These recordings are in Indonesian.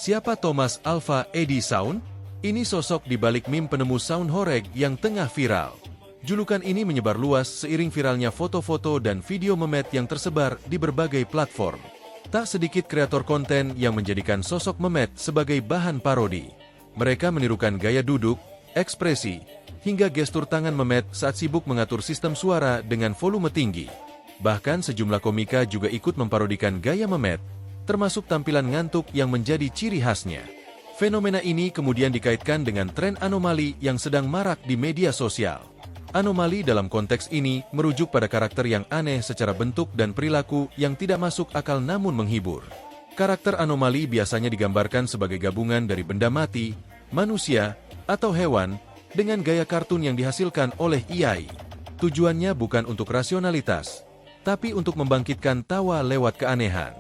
Siapa Thomas Alva Edison? Ini sosok di balik meme penemu sound horeg yang tengah viral. Julukan ini menyebar luas seiring viralnya foto-foto dan video memet yang tersebar di berbagai platform. Tak sedikit kreator konten yang menjadikan sosok memet sebagai bahan parodi. Mereka menirukan gaya duduk, ekspresi, hingga gestur tangan memet saat sibuk mengatur sistem suara dengan volume tinggi. Bahkan sejumlah komika juga ikut memparodikan gaya memet, termasuk tampilan ngantuk yang menjadi ciri khasnya. Fenomena ini kemudian dikaitkan dengan tren anomali yang sedang marak di media sosial. Anomali dalam konteks ini merujuk pada karakter yang aneh secara bentuk dan perilaku yang tidak masuk akal namun menghibur. Karakter anomali biasanya digambarkan sebagai gabungan dari benda mati, manusia, atau hewan, dengan gaya kartun yang dihasilkan oleh AI. Tujuannya bukan untuk rasionalitas, tapi untuk membangkitkan tawa lewat keanehan.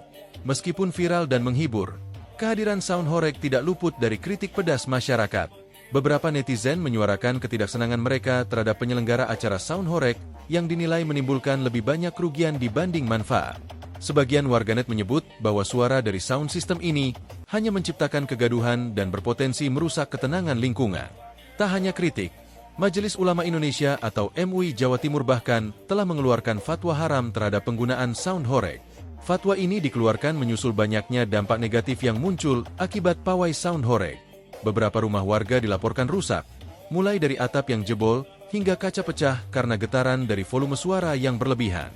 Meskipun viral dan menghibur, kehadiran sound horeg tidak luput dari kritik pedas masyarakat. Beberapa netizen menyuarakan ketidaksenangan mereka terhadap penyelenggara acara sound horeg yang dinilai menimbulkan lebih banyak kerugian dibanding manfaat. Sebagian warganet menyebut bahwa suara dari sound system ini hanya menciptakan kegaduhan dan berpotensi merusak ketenangan lingkungan. Tak hanya kritik, Majelis Ulama Indonesia atau MUI Jawa Timur bahkan telah mengeluarkan fatwa haram terhadap penggunaan sound horeg. Fatwa ini dikeluarkan menyusul banyaknya dampak negatif yang muncul akibat pawai sound horeg. Beberapa rumah warga dilaporkan rusak, mulai dari atap yang jebol hingga kaca pecah karena getaran dari volume suara yang berlebihan.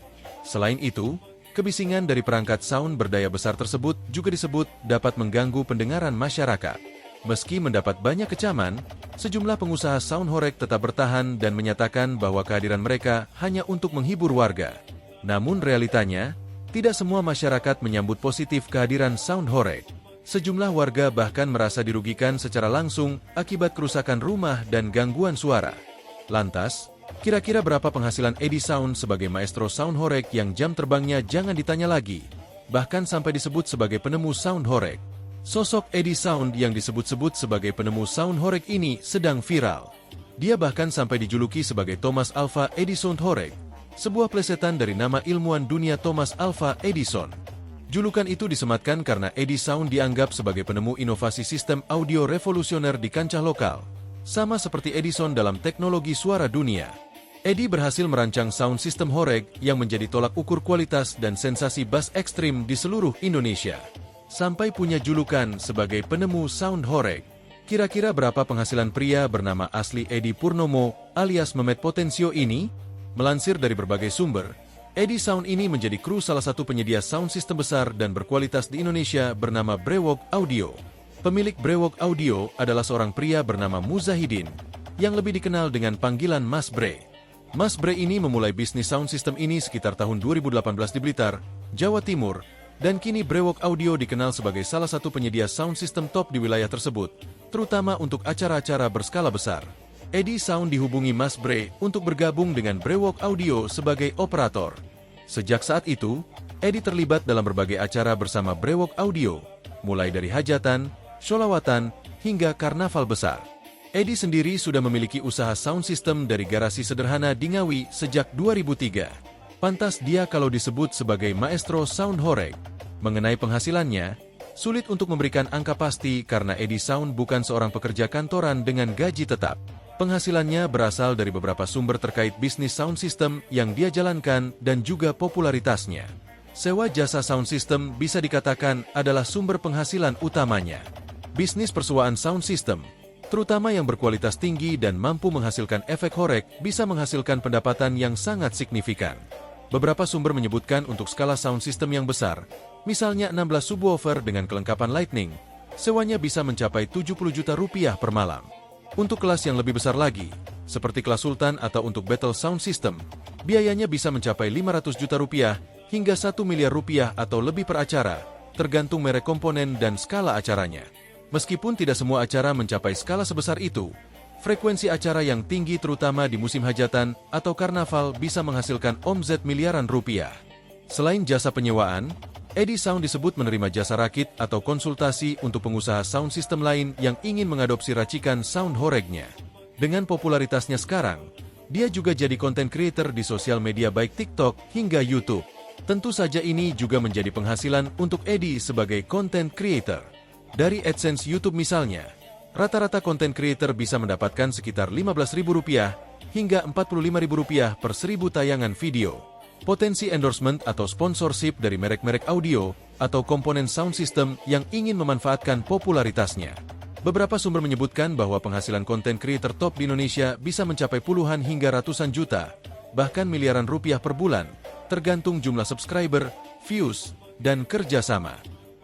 Selain itu, kebisingan dari perangkat sound berdaya besar tersebut juga disebut dapat mengganggu pendengaran masyarakat. Meski mendapat banyak kecaman, sejumlah pengusaha sound horeg tetap bertahan dan menyatakan bahwa kehadiran mereka hanya untuk menghibur warga. Namun realitanya, tidak semua masyarakat menyambut positif kehadiran sound horeg. Sejumlah warga bahkan merasa dirugikan secara langsung akibat kerusakan rumah dan gangguan suara. Lantas, kira-kira berapa penghasilan Edison sebagai maestro sound horeg yang jam terbangnya jangan ditanya lagi, bahkan sampai disebut sebagai penemu sound horeg. Sosok Edison yang disebut-sebut sebagai penemu sound horeg ini sedang viral. Dia bahkan sampai dijuluki sebagai Thomas Alva Edison horeg, sebuah plesetan dari nama ilmuwan dunia Thomas Alva Edison. Julukan itu disematkan karena Edison dianggap sebagai penemu inovasi sistem audio revolusioner di kancah lokal, sama seperti Edison dalam teknologi suara dunia. Edi berhasil merancang sound system horeg yang menjadi tolak ukur kualitas dan sensasi bass ekstrim di seluruh Indonesia. Sampai punya julukan sebagai penemu sound horeg. Kira-kira berapa penghasilan pria bernama asli Edi Purnomo alias Memet Potensio ini? Melansir dari berbagai sumber, Edison ini menjadi kru salah satu penyedia sound system besar dan berkualitas di Indonesia bernama Brewok Audio. Pemilik Brewok Audio adalah seorang pria bernama Muzahidin, yang lebih dikenal dengan panggilan Mas Bre. Mas Bre ini memulai bisnis sound system ini sekitar tahun 2018 di Blitar, Jawa Timur, dan kini Brewok Audio dikenal sebagai salah satu penyedia sound system top di wilayah tersebut, terutama untuk acara-acara berskala besar. Edison dihubungi Mas Bre untuk bergabung dengan Brewok Audio sebagai operator. Sejak saat itu, Edi terlibat dalam berbagai acara bersama Brewok Audio, mulai dari hajatan, sholawatan, hingga karnaval besar. Edi sendiri sudah memiliki usaha sound system dari garasi sederhana di Ngawi sejak 2003. Pantas dia kalau disebut sebagai maestro sound horeg. Mengenai penghasilannya, sulit untuk memberikan angka pasti karena Edison bukan seorang pekerja kantoran dengan gaji tetap. Penghasilannya berasal dari beberapa sumber terkait bisnis sound system yang dia jalankan dan juga popularitasnya. Sewa jasa sound system bisa dikatakan adalah sumber penghasilan utamanya. Bisnis persewaan sound system, terutama yang berkualitas tinggi dan mampu menghasilkan efek horeg, bisa menghasilkan pendapatan yang sangat signifikan. Beberapa sumber menyebutkan untuk skala sound system yang besar, misalnya 16 subwoofer dengan kelengkapan lightning, sewanya bisa mencapai 70 juta rupiah per malam. Untuk kelas yang lebih besar lagi, seperti kelas Sultan atau untuk Battle Sound System, biayanya bisa mencapai 500 juta rupiah hingga 1 miliar rupiah atau lebih per acara, tergantung merek komponen dan skala acaranya. Meskipun tidak semua acara mencapai skala sebesar itu, frekuensi acara yang tinggi terutama di musim hajatan atau karnaval bisa menghasilkan omzet miliaran rupiah. Selain jasa penyewaan, Edison disebut menerima jasa rakit atau konsultasi untuk pengusaha sound system lain yang ingin mengadopsi racikan sound horegnya. Dengan popularitasnya sekarang, dia juga jadi content creator di sosial media baik TikTok hingga YouTube. Tentu saja ini juga menjadi penghasilan untuk Edi sebagai content creator. Dari AdSense YouTube misalnya, rata-rata konten creator bisa mendapatkan sekitar Rp15.000 hingga Rp45.000 per 1000 tayangan video. Potensi endorsement atau sponsorship dari merek-merek audio atau komponen sound system yang ingin memanfaatkan popularitasnya. Beberapa sumber menyebutkan bahwa penghasilan konten creator top di Indonesia bisa mencapai puluhan hingga ratusan juta, bahkan miliaran rupiah per bulan, tergantung jumlah subscriber, views, dan kerjasama.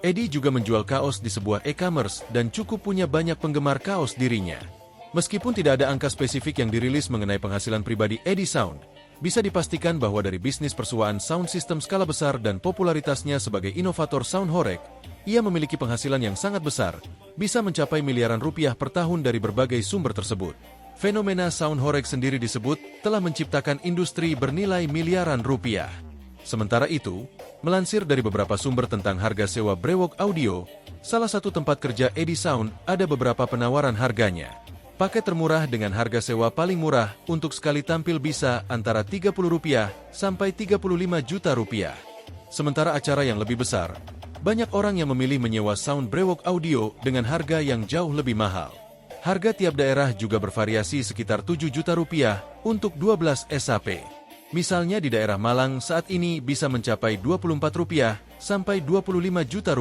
Edi juga menjual kaos di sebuah e-commerce dan cukup punya banyak penggemar kaos dirinya. Meskipun tidak ada angka spesifik yang dirilis mengenai penghasilan pribadi Edi Sound, bisa dipastikan bahwa dari bisnis persuaan sound system skala besar dan popularitasnya sebagai inovator sound horeg, ia memiliki penghasilan yang sangat besar, bisa mencapai miliaran rupiah per tahun dari berbagai sumber tersebut. Fenomena sound horeg sendiri disebut telah menciptakan industri bernilai miliaran rupiah. Sementara itu, melansir dari beberapa sumber tentang harga sewa brewok audio, salah satu tempat kerja Edi Sound ada beberapa penawaran harganya. Paket termurah dengan harga sewa paling murah untuk sekali tampil bisa antara Rp30 sampai Rp35 juta. Sementara acara yang lebih besar, banyak orang yang memilih menyewa sound brewok audio dengan harga yang jauh lebih mahal. Harga tiap daerah juga bervariasi sekitar Rp7 juta untuk 12 SAP. Misalnya di daerah Malang saat ini bisa mencapai Rp24 sampai Rp25 juta.